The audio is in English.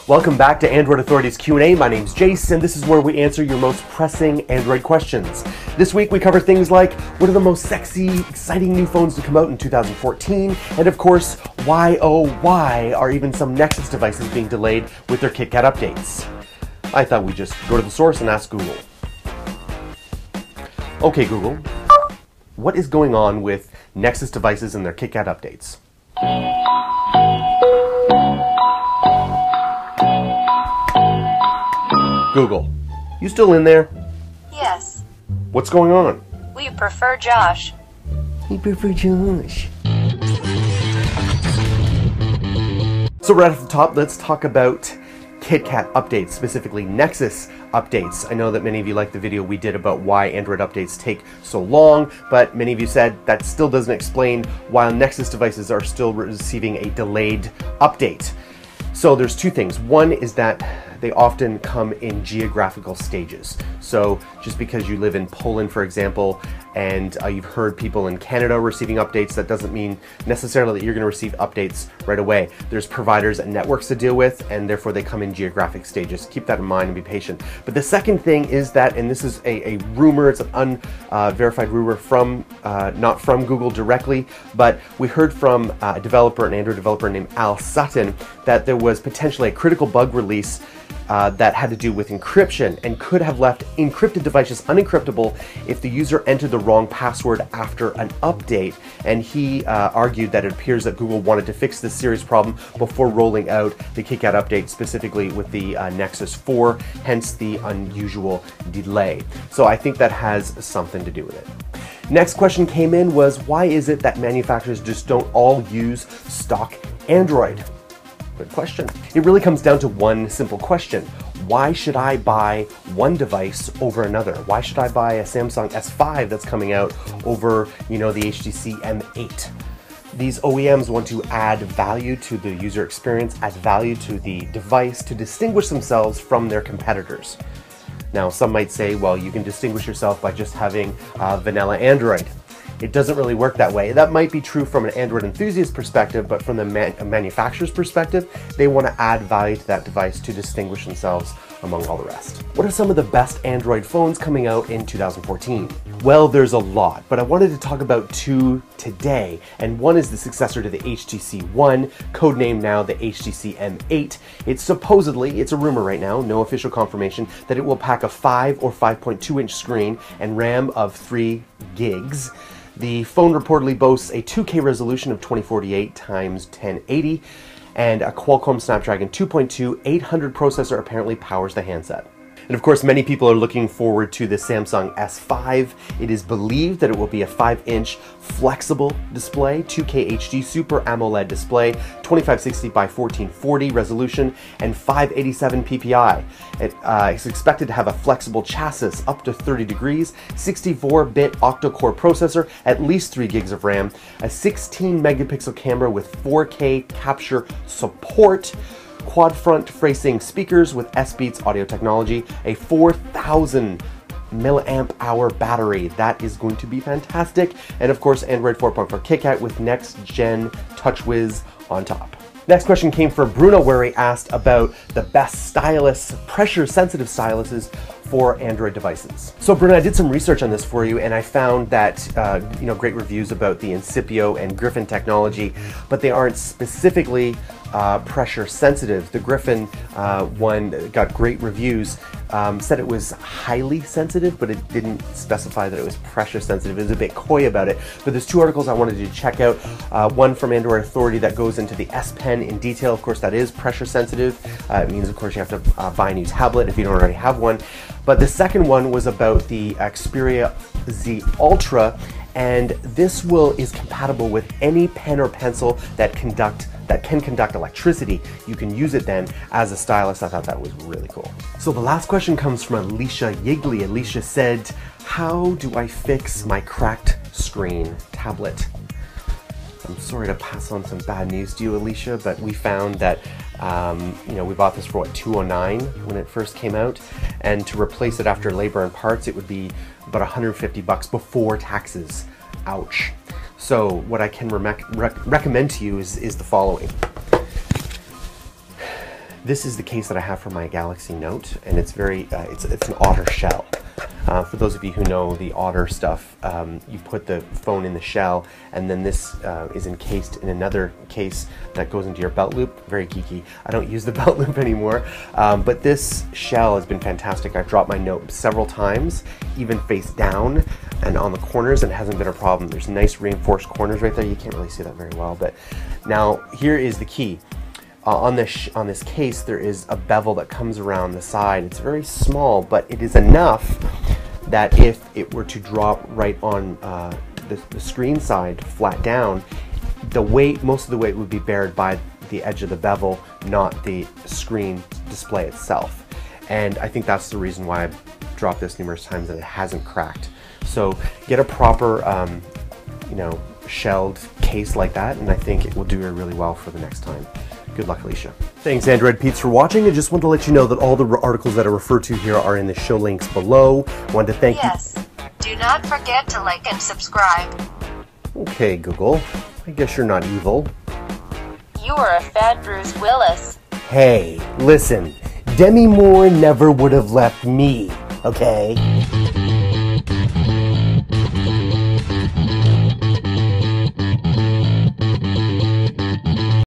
Welcome back to Android Authority's Q&A. My name's Jayce, and this is where we answer your most pressing Android questions. This week we cover things like, what are the most sexy, exciting new phones to come out in 2014? And of course, why are even some Nexus devices being delayed with their KitKat updates? I thought we'd just go to the source and ask Google. Okay, Google, what is going on with Nexus devices and their KitKat updates? Google, you still in there? Yes. What's going on? We prefer Josh. We prefer Josh. So right off the top, let's talk about KitKat updates, specifically Nexus updates. I know that many of you liked the video we did about why Android updates take so long, but many of you said that still doesn't explain why Nexus devices are still receiving a delayed update. So there's two things. One is that they often come in geographical stages. So just because you live in Poland, for example, and you've heard people in Canada receiving updates, that doesn't mean necessarily that you're going to receive updates right away. There's providers and networks to deal with, and therefore they come in geographic stages. Keep that in mind and be patient. But the second thing is that, and this is a rumor, it's an unverified rumor from, not from Google directly, but we heard from a developer, an Android developer named Al Sutton, that there was potentially a critical bug release that had to do with encryption and could have left encrypted devices unencryptable if the user entered the wrong password after an update. And he argued that it appears that Google wanted to fix this serious problem before rolling out the KitKat update, specifically with the Nexus 4, hence the unusual delay. So I think that has something to do with it. Next question came in was, why is it that manufacturers just don't all use stock Android? Good question. It really comes down to one simple question. Why should I buy one device over another? Why should I buy a Samsung S5 that's coming out over, the HTC M8? These OEMs want to add value to the user experience, add value to the device to distinguish themselves from their competitors. Now, some might say, well, you can distinguish yourself by just having vanilla Android. It doesn't really work that way. That might be true from an Android enthusiast perspective, but from the manufacturer's perspective, they want to add value to that device to distinguish themselves among all the rest. What are some of the best Android phones coming out in 2014? Well, there's a lot, but I wanted to talk about two today, and one is the successor to the HTC One, codenamed now the HTC M8. It's a rumor right now, no official confirmation, that it will pack a 5 or 5.2-inch screen and RAM of 3 gigs. The phone reportedly boasts a 2K resolution of 2048 x 1080, and a Qualcomm Snapdragon 2.2 800 processor apparently powers the handset. And of course, many people are looking forward to the Samsung S5. It is believed that it will be a 5-inch flexible display, 2K HD Super AMOLED display, 2560 by 1440 resolution, and 587 PPI. It's expected to have a flexible chassis up to 30 degrees, 64-bit octa-core processor, at least 3 gigs of RAM, a 16-megapixel camera with 4K capture support, quad front facing speakers with S-Beats audio technology, a 4,000 milliamp hour battery. That is going to be fantastic. And of course, Android 4.4 KitKat with next gen TouchWiz on top. Next question came from Bruno, where he asked about the best stylus, pressure sensitive styluses for Android devices. So Bruno, I did some research on this for you, and I found that great reviews about the Incipio and Griffin technology, but they aren't specifically pressure sensitive. The Griffin one got great reviews, said it was highly sensitive, but it didn't specify that it was pressure sensitive. It was a bit coy about it. But there's two articles I wanted you to check out. One from Android Authority that goes into the S Pen in detail. Of course, that is pressure sensitive. It means, of course, you have to buy a new tablet if you don't already have one. But the second one was about the Xperia Z Ultra, and this is compatible with any pen or pencil that can conduct electricity. You can use it then as a stylus. I thought that was really cool. So the last question comes from Alicia Yigley. Alicia said, how do I fix my cracked screen tablet? I'm sorry to pass on some bad news to you, Alicia, but we found that we bought this for what, $209 when it first came out, and to replace it after labor and parts, it would be about $150 before taxes. Ouch. So what I can recommend to you is the following. This is the case that I have for my Galaxy Note, and it's very, it's an Otter shell. For those of you who know the Otter stuff, you put the phone in the shell, and then this is encased in another case that goes into your belt loop. Very geeky. I don't use the belt loop anymore, but this shell has been fantastic. I've dropped my Note several times, even face down and on the corners, and it hasn't been a problem. There's nice reinforced corners right there. You can't really see that very well, but now here is the key. On this case, there is a bevel that comes around the side. It's very small, but it is enough that if it were to drop right on the screen side, flat down, most of the weight would be bared by the edge of the bevel, not the screen display itself. And I think that's the reason why I've dropped this numerous times and it hasn't cracked. So get a proper, you know, shelled case like that, and I think it will do really well for the next time. Good luck, Alicia. Thanks, Android Pete's, for watching. I just want to let you know that all the articles that are referred to here are in the show links below. I wanted to thank you. Yes. Do not forget to like and subscribe. Okay, Google. I guess you're not evil. You are a fat Bruce Willis. Hey, listen. Demi Moore never would have left me, okay?